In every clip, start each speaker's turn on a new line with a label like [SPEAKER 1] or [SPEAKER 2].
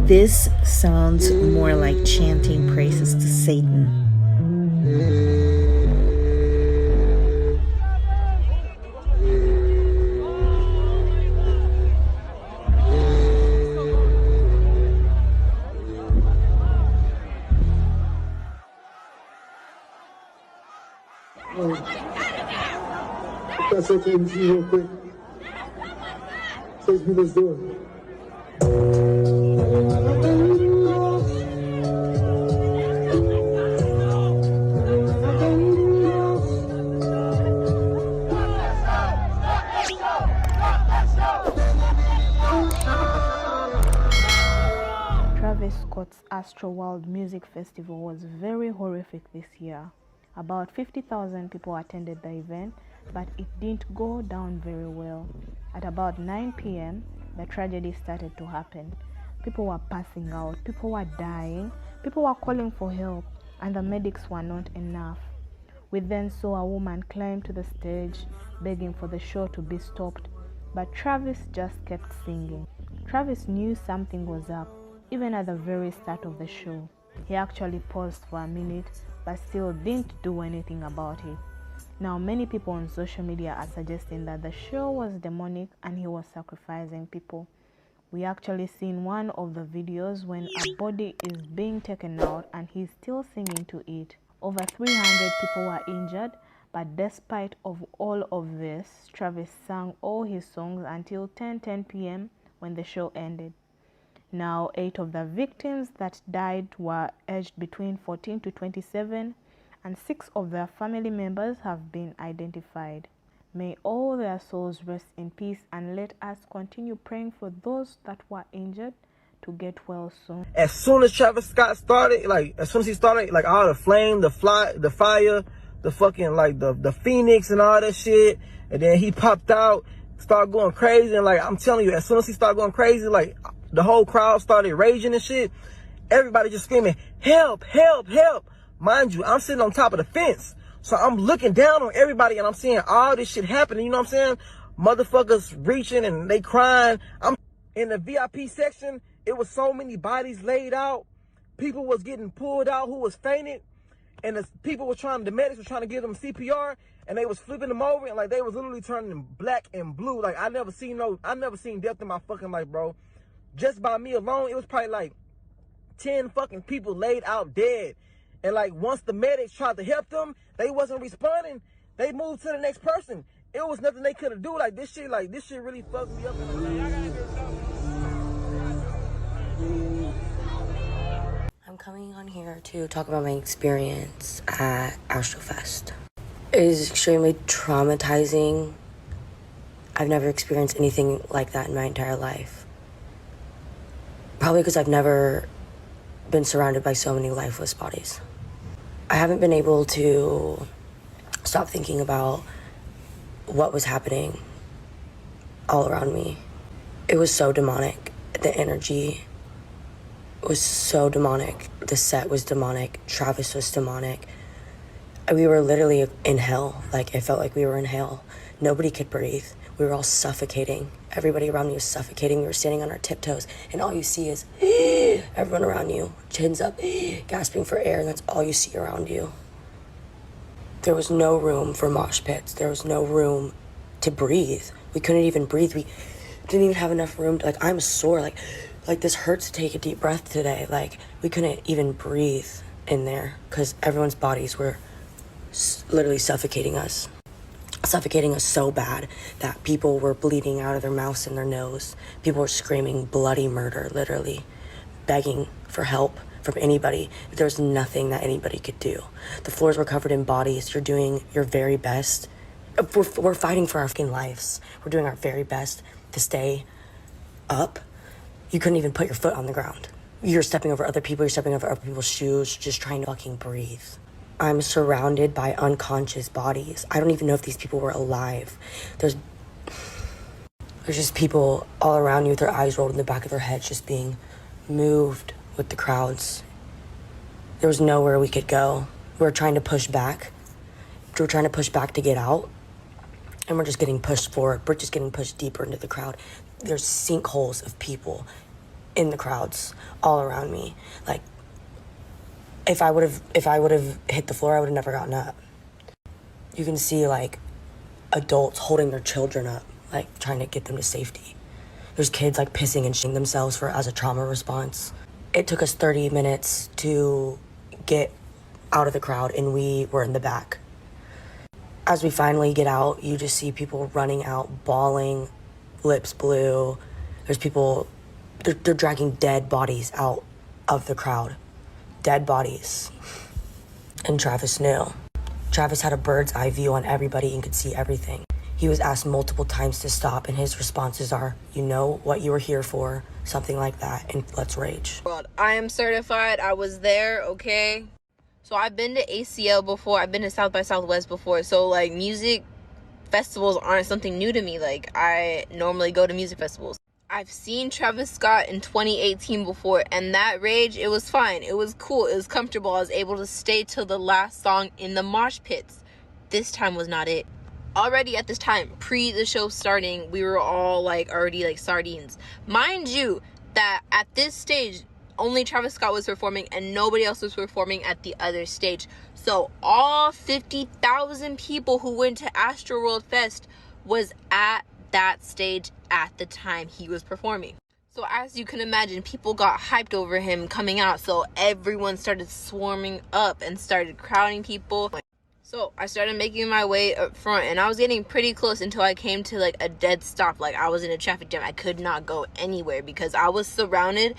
[SPEAKER 1] This sounds more like chanting praises to Satan.
[SPEAKER 2] If that's okay with you, real quick, please be this door.
[SPEAKER 3] Travis Scott's Astroworld Music Festival was very horrific this year. About 50,000 people attended the event, but it didn't go down very well. At about 9 p.m., the tragedy started to happen. People were passing out, people were dying, people were calling for help, and the medics were not enough. We then saw a woman climb to the stage, begging for the show to be stopped, but Travis just kept singing. Travis knew something was up, even at the very start of the show. He actually paused for a minute, but still didn't do anything about it. Now, many people on social media are suggesting that the show was demonic and he was sacrificing people. We actually seen one of the videos when a body is being taken out and he's still singing to it. Over 300 people were injured, but despite of all of this, Travis sang all his songs until 10:10 p.m. when the show ended. Now, 8 of the victims that died were aged between 14 to 27, and 6 of their family members have been identified. May all their souls rest in peace, and let us continue praying for those that were injured to get well soon.
[SPEAKER 4] As soon as Travis Scott started, as soon as he started, all the flame, the fire, the fucking, the phoenix and all that shit, and then he popped out, started going crazy, and, I'm telling you, as soon as he started going crazy, the whole crowd started raging and shit. Everybody just screaming, help, help, help. Mind you, I'm sitting on top of the fence. So I'm looking down on everybody and I'm seeing all this shit happening. You know what I'm saying? Motherfuckers reaching and they crying. I'm in the VIP section. It was so many bodies laid out. People was getting pulled out who was fainted. And the medics were trying to give them CPR. And they was flipping them over and they was literally turning black and blue. I never seen death in my fucking life, bro. Just by me alone, it was probably 10 fucking people laid out dead. And once the medics tried to help them, they wasn't responding. They moved to the next person. It was nothing they could do. This shit really fucked me up.
[SPEAKER 5] I'm coming on here to talk about my experience at Astrofest. It is extremely traumatizing. I've never experienced anything like that in my entire life. Probably because I've never been surrounded by so many lifeless bodies. I haven't been able to stop thinking about what was happening all around me. It was so demonic. The energy was so demonic. The set was demonic. Travis was demonic. We were literally in hell. It felt like we were in hell. Nobody could breathe. We were all suffocating. Everybody around me was suffocating. We were standing on our tiptoes, and all you see is everyone around you, chins up, gasping for air, and that's all you see around you. There was no room for mosh pits. There was no room to breathe. We couldn't even breathe. We didn't even have enough room to, I'm sore. Like this hurts to take a deep breath today. We couldn't even breathe in there because everyone's bodies were literally suffocating us so bad that people were bleeding out of their mouths and their nose. People were screaming bloody murder, literally begging for help from anybody. There was nothing that anybody could do. The floors were covered in bodies. You're doing your very best. We're fighting for our fucking lives. We're doing our very best to stay up. You couldn't even put your foot on the ground. You're stepping over other people. You're stepping over other people's shoes, just trying to fucking breathe. I'm surrounded by unconscious bodies. I don't even know if these people were alive. There's just people all around you with their eyes rolled in the back of their heads, just being moved with the crowds. There was nowhere we could go. We were trying to push back. We were trying to push back to get out. And we're just getting pushed forward. We're just getting pushed deeper into the crowd. There's sinkholes of people in the crowds all around me. Like, if I would have hit the floor, I would have never gotten up. You can see like adults holding their children up, like trying to get them to safety. There's kids like pissing and shitting themselves as a trauma response. It took us 30 minutes to get out of the crowd, and we were in the back. As we finally get out, you just see people running out, bawling, lips blue. There's people, they're dragging dead bodies out of the crowd. Dead bodies. And Travis knew. Travis had a bird's eye view on everybody and could see everything. He was asked multiple times to stop, and his responses are, "You know what you were here for," something like that, and let's rage.
[SPEAKER 6] I am certified. I was there, okay? So I've been to ACL before. I've been to South by Southwest before. So, like, music festivals aren't something new to me. Like, I normally go to music festivals. I've seen Travis Scott in 2018 before, and that rage, it was fine. It was cool. It was comfortable. I was able to stay till the last song in the mosh pits. This time was not it. Already at this time, pre the show starting, we were all like already like sardines. Mind you, that at this stage, only Travis Scott was performing and nobody else was performing at the other stage. So all 50,000 people who went to Astroworld Fest was at that stage at the time he was performing. So as you can imagine, people got hyped over him coming out. So everyone started swarming up and started crowding people. So I started making my way up front, and I was getting pretty close until I came to like a dead stop. Like, I was in a traffic jam. I could not go anywhere because I was surrounded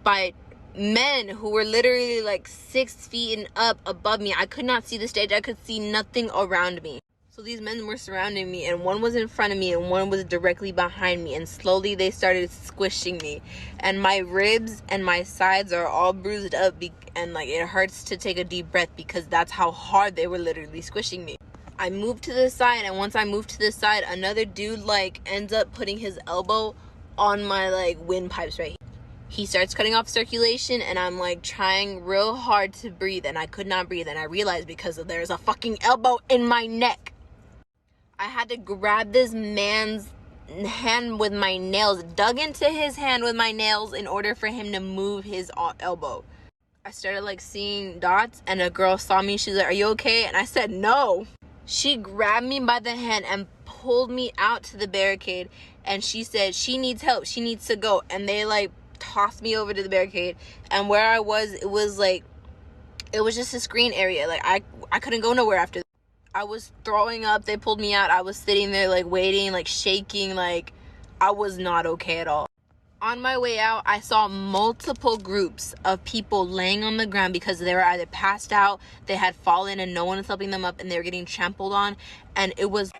[SPEAKER 6] by men who were literally like 6 feet and up above me. I could not see the stage. I could see nothing around me. So these men were surrounding me, and one was in front of me and one was directly behind me, and slowly they started squishing me, and my ribs and my sides are all bruised up, and like it hurts to take a deep breath because that's how hard they were literally squishing me. I moved to the side, and once I moved to the side, another dude like ends up putting his elbow on my like windpipes right here. He starts cutting off circulation, and I'm like trying real hard to breathe, and I could not breathe, and I realized because there's a fucking elbow in my neck. I had to grab this man's hand with my nails, dug into his hand with my nails in order for him to move his elbow. I started like seeing dots, and a girl saw me. She's like, "Are you okay?" And I said, "No." She grabbed me by the hand and pulled me out to the barricade, and she said she needs help. She needs to go. And they like tossed me over to the barricade, and where I was, it was just a screen area. Like I couldn't go nowhere after that. I was throwing up. They pulled me out. I was sitting there like waiting, like shaking, like I was not okay at all. On my way out, I saw multiple groups of people laying on the ground because they were either passed out, they had fallen and no one was helping them up, and they were getting trampled on, and it was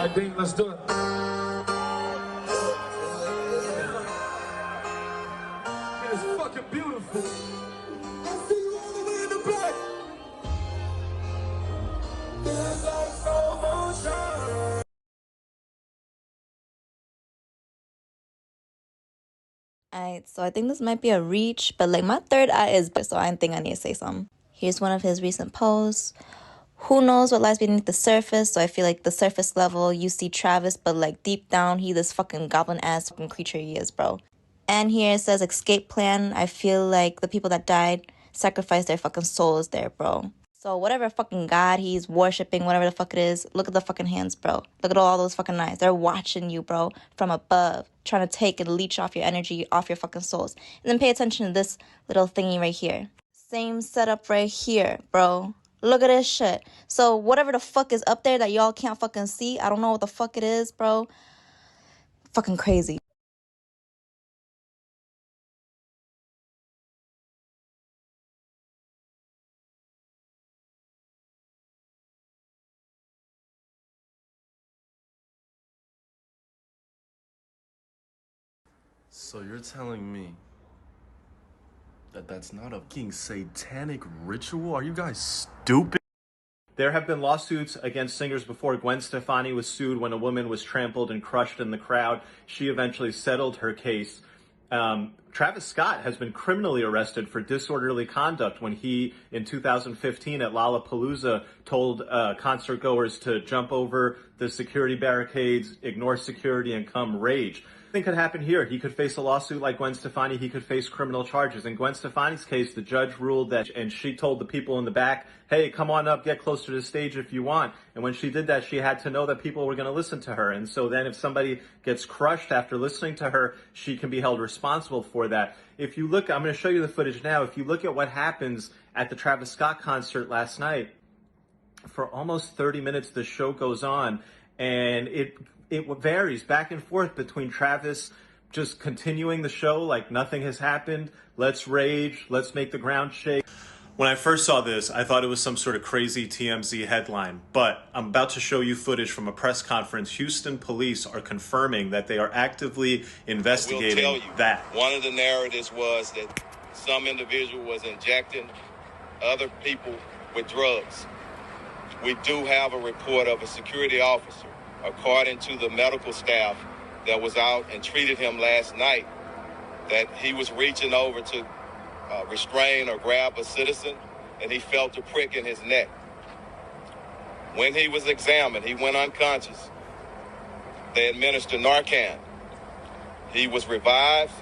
[SPEAKER 2] Alright, Dean, let's do it. It's fucking beautiful. I see you all the way in the back. There's like slow motion.
[SPEAKER 7] Alright, so I think this might be a reach, but like my third eye is so I think I need to say something. Here's one of his recent posts. Who knows what lies beneath the surface? So I feel like the surface level, you see Travis, but like deep down, he this fucking goblin-ass fucking creature he is, bro. And here it says escape plan. I feel like the people that died sacrificed their fucking souls there, bro. So whatever fucking god he's worshipping, whatever the fuck it is, look at the fucking hands, bro. Look at all those fucking eyes. They're watching you, bro, from above, trying to take and leech off your energy, off your fucking souls. And then pay attention to this little thingy right here. Same setup right here, bro. Look at this shit. So whatever the fuck is up there that y'all can't fucking see, I don't know what the fuck it is, bro. Fucking crazy.
[SPEAKER 8] So you're telling me that that's not a fucking satanic ritual? Are you guys stupid?
[SPEAKER 9] There have been lawsuits against singers before. Gwen Stefani was sued when a woman was trampled and crushed in the crowd. She eventually settled her case. Travis Scott has been criminally arrested for disorderly conduct when he, in 2015 at Lollapalooza, told concert goers to jump over the security barricades, ignore security, and come rage. Thing could happen here. He could face a lawsuit like Gwen Stefani. He could face criminal charges. In Gwen Stefani's case, the judge ruled that, and she told the people in the back, hey, come on up, get closer to the stage if you want. And when she did that, she had to know that people were going to listen to her. And so then if somebody gets crushed after listening to her, she can be held responsible for that. If you look, I'm going to show you the footage now. If you look at what happens at the Travis Scott concert last night, for almost 30 minutes, the show goes on, and it varies back and forth between Travis just continuing the show like nothing has happened. Let's rage. Let's make the ground shake. When I first saw this, I thought it was some sort of crazy TMZ headline, but I'm about to show you footage from a press conference. Houston police are confirming that they are actively investigating that.
[SPEAKER 10] One of the narratives was that some individual was injecting other people with drugs. We do have a report of a security officer, according to the medical staff that was out and treated him last night, that he was reaching over to restrain or grab a citizen, and he felt a prick in his neck. When he was examined, he went unconscious. They administered Narcan. He was revived,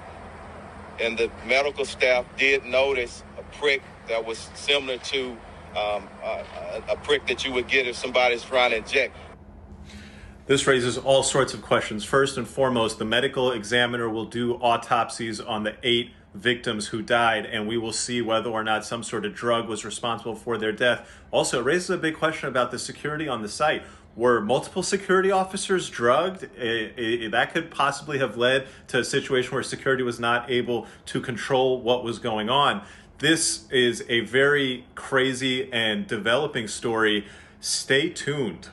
[SPEAKER 10] and the medical staff did notice a prick that was similar to a prick that you would get if somebody's trying to inject.
[SPEAKER 9] This raises all sorts of questions. First and foremost, the medical examiner will do autopsies on the 8 victims who died, and we will see whether or not some sort of drug was responsible for their death. Also, it raises a big question about the security on the site. Were multiple security officers drugged? That could possibly have led to a situation where security was not able to control what was going on. This is a very crazy and developing story. Stay tuned.